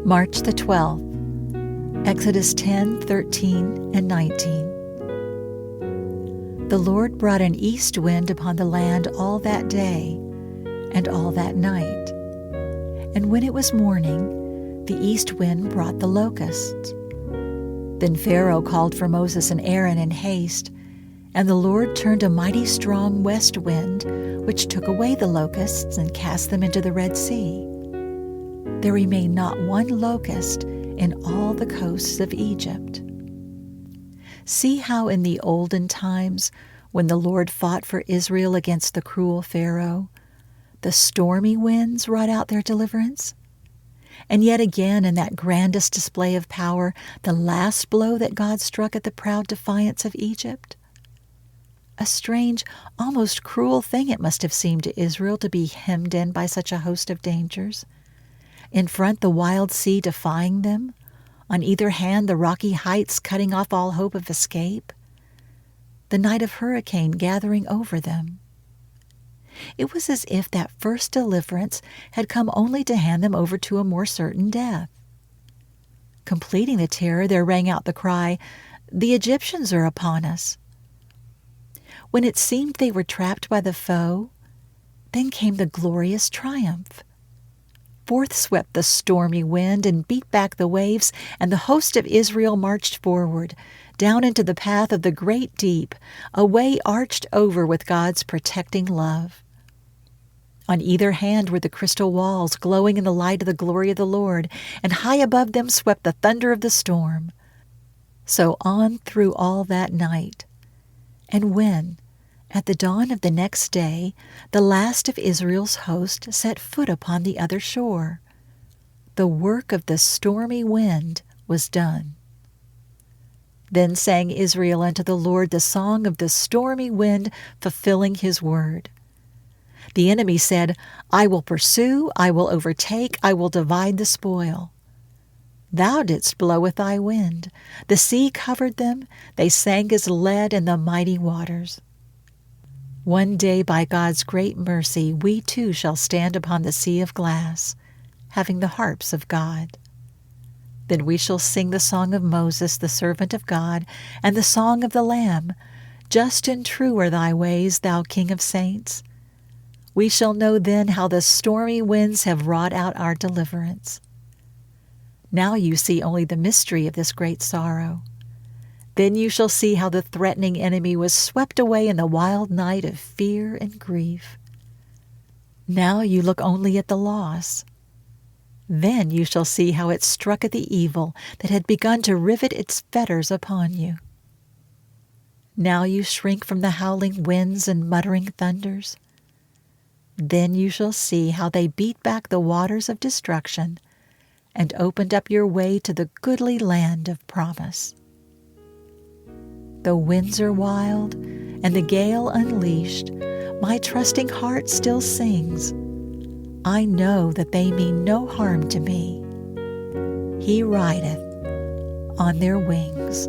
March the 12th, Exodus 10, 13, and 19. The Lord brought an east wind upon the land all that day and all that night. And when it was morning, the east wind brought the locusts. Then Pharaoh called for Moses and Aaron in haste, and the Lord turned a mighty strong west wind, which took away the locusts and cast them into the Red Sea. There remained not one locust in all the coasts of Egypt. See how in the olden times, when the Lord fought for Israel against the cruel Pharaoh, the stormy winds wrought out their deliverance? And yet again, in that grandest display of power, the last blow that God struck at the proud defiance of Egypt? A strange, almost cruel thing it must have seemed to Israel to be hemmed in by such a host of dangers. In front, the wild sea defying them. On either hand, the rocky heights cutting off all hope of escape. The night of hurricane gathering over them. It was as if that first deliverance had come only to hand them over to a more certain death. Completing the terror, there rang out the cry, "The Egyptians are upon us." When it seemed they were trapped by the foe, then came the glorious triumph. Forth swept the stormy wind and beat back the waves, and the host of Israel marched forward, down into the path of the great deep, a way arched over with God's protecting love. On either hand were the crystal walls, glowing in the light of the glory of the Lord, and high above them swept the thunder of the storm. So on through all that night. And when, at the dawn of the next day, the last of Israel's host set foot upon the other shore, the work of the stormy wind was done. Then sang Israel unto the Lord the song of the stormy wind, fulfilling his word. The enemy said, "I will pursue, I will overtake, I will divide the spoil." Thou didst blow with thy wind. The sea covered them. They sank as lead in the mighty waters. One day, by God's great mercy, we too shall stand upon the sea of glass, having the harps of God. Then we shall sing the song of Moses, the servant of God, and the song of the Lamb. Just and true are thy ways, thou King of saints. We shall know then how the stormy winds have wrought out our deliverance. Now you see only the mystery of this great sorrow. Then you shall see how the threatening enemy was swept away in the wild night of fear and grief. Now you look only at the loss. Then you shall see how it struck at the evil that had begun to rivet its fetters upon you. Now you shrink from the howling winds and muttering thunders. Then you shall see how they beat back the waters of destruction and opened up your way to the goodly land of promise. The winds are wild, and the gale unleashed, my trusting heart still sings. I know that they mean no harm to me. He rideth on their wings.